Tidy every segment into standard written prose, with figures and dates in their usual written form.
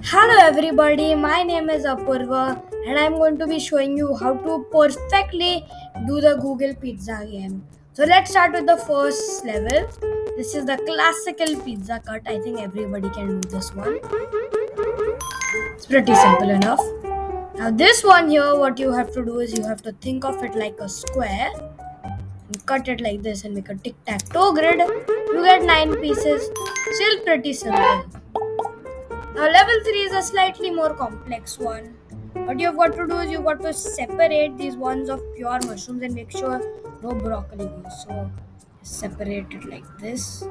Hello everybody, my name is Apurva and I'm going to be showing you how to perfectly do the Google Pizza game. So let's start with the first level. This is the classical pizza cut. I think everybody can do this one. It's pretty simple enough. Now this one here, what you have to do is you have to think of it like a square and cut it like this and make a tic-tac-toe grid. You get 9 pieces. Still pretty simple. Now level 3 is a slightly more complex one. What you've got to do is you've got to separate these ones of pure mushrooms and make sure no broccoli goes. So separate it like this.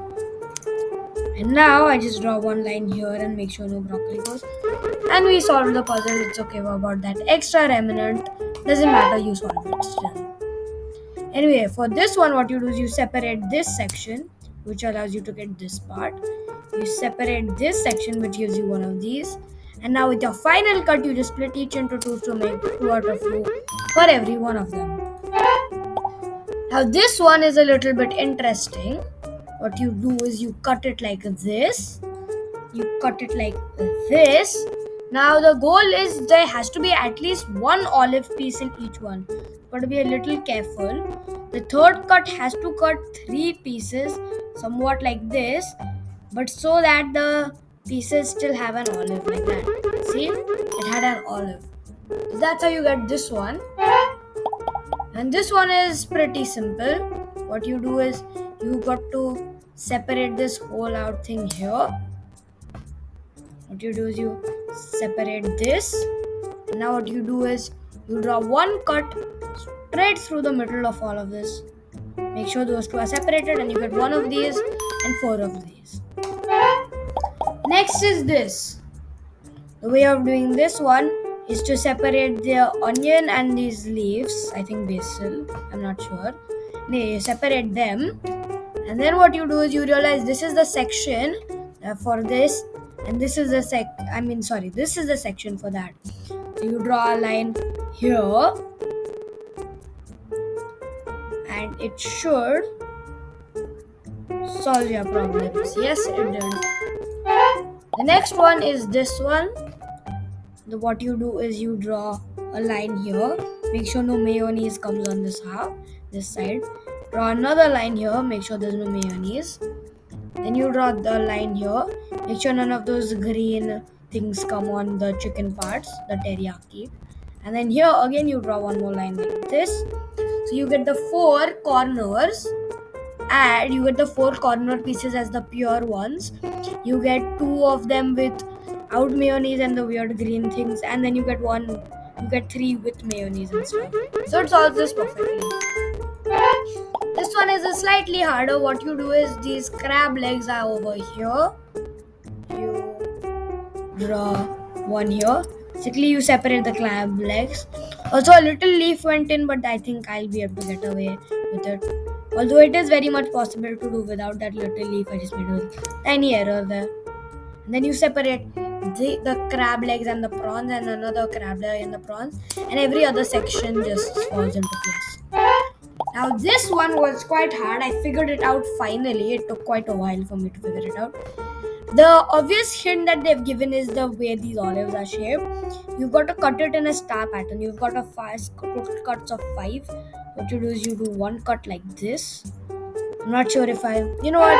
And now I just draw one line here and make sure no broccoli goes. And we solved the puzzle. It's okay about that extra remnant. Doesn't matter, you solve it still. Anyway, for this one, what you do is you separate this section, which allows you to get this part. You separate this section, which gives you one of these. And now with your final cut, you just split each into two to make 2 out of 2 for every one of them. Now this one is a little bit interesting. What you do is you cut it like this. You cut it like this. Now the goal is there has to be at least one olive piece in each one. Got to be a little careful. The third cut has to cut 3 pieces, somewhat like this, but so that the pieces still have an olive like that. See, it had an olive. So that's how you get this one. And this one is pretty simple. What you do is you got to separate this whole out thing here. What you do is you separate this. And now what you do is you draw one cut straight through the middle of all of this. Make sure those two are separated and you get one of these and 4 of these. Next is this. The way of doing this one is to separate the onion and these leaves. I think basil. I'm not sure. You separate them. And then what you do is you realize this is the section for this. And this is the this is the section for that. So you draw a line here. And it should solve your problems. Yes, it did. The next one is this one. What you do is you draw a line here. Make sure no mayonnaise comes on this side. Draw another line here. Make sure there's no mayonnaise. Then you draw the line here. Make sure none of those green things come on the chicken parts, the teriyaki. And then here again you draw one more line like this. So you get the 4 corners. And you get the 4 corner pieces as the pure ones. You get 2 of them without mayonnaise and the weird green things, and then you get 3 with mayonnaise and stuff. So it solves this perfectly. This one is a slightly harder. What you do is these crab legs are over here. You draw one here. Basically, you separate the crab legs. Also, a little leaf went in, but I think I'll be able to get away with it. Although it is very much possible to do without that little leaf, I just made a tiny error there. And then you separate the crab legs and the prawns and another crab leg and the prawns, and every other section just falls into place. Now this one was quite hard. I figured it out finally. It took quite a while for me to figure it out. The obvious hint that they've given is the way these olives are shaped. You've got to cut it in a star pattern. You've got a 5 total cuts of 5. What you do is you do one cut like this. I'm not sure if you know what?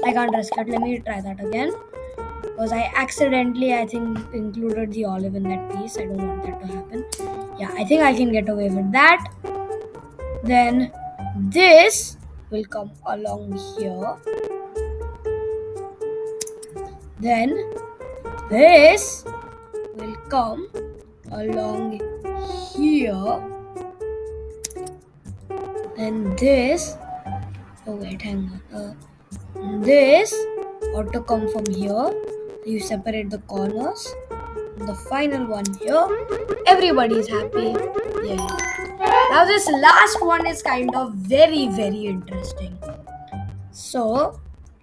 I can't risk it. Let me try that again. Because I accidentally, I think, included the olive in that piece. I don't want that to happen. Yeah, I think I can get away with that. Then this will come along here. Then this will come along here. Then this, hang on. This ought to come from here. You separate the corners. The final one here. Everybody is happy. Yeah. Now this last one is kind of very, very interesting. So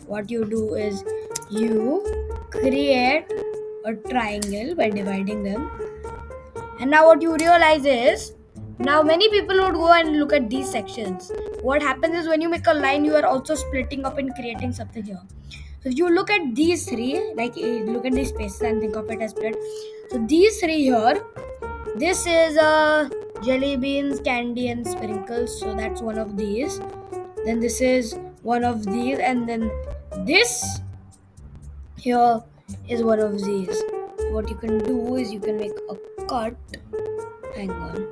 what you do is you create a triangle by dividing them. And now what you realize is, now many people would go and look at these sections. What happens is when you make a line, you are also splitting up and creating something here. So if you look at these three, like look at these spaces and think of it as bread. So these three here, this is jelly beans, candy, and sprinkles. So that's one of these. Then this is one of these, and then this here is one of these. What you can do is you can make a cut. Hang on.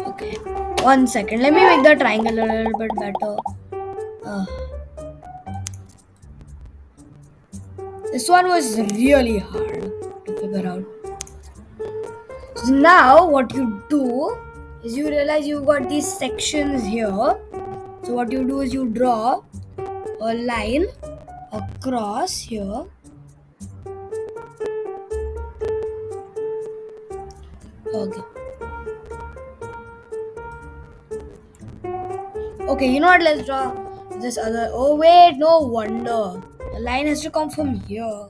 Okay. 1 second. Let me make the triangle a little bit better. Uh, this one was really hard to figure out. So now what you do is you realize you've got these sections here. So what you do is you draw a line across here. Okay. Okay, you know what? Let's draw this other. Oh wait, no wonder. The line has to come from here.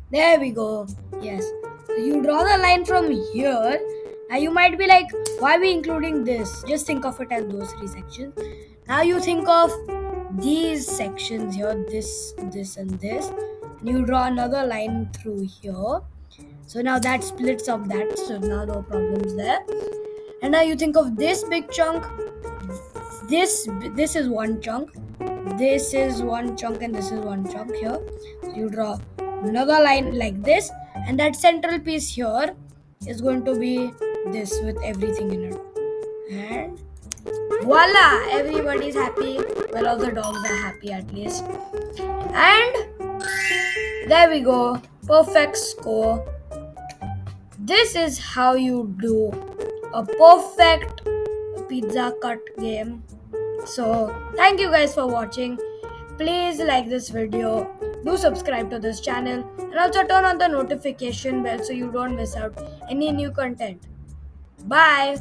There we go. Yes. So you draw the line from here. Now you might be like, why are we including this? Just think of it as those three sections. Now you think of these sections here, this, and this. And you draw another line through here. So now that splits up that. So now no problems there. And now you think of this big chunk. This is one chunk. This is one chunk and this is one chunk here. So you draw another line like this, and that central piece here is going to be this with everything in it. And voila! Everybody's happy. Well, all the dogs are happy at least. And there we go. Perfect score. This is how you do a perfect pizza cut game. So, thank you guys for watching. Please like this video, do subscribe to this channel, and also turn on the notification bell so you don't miss out any new content. Bye.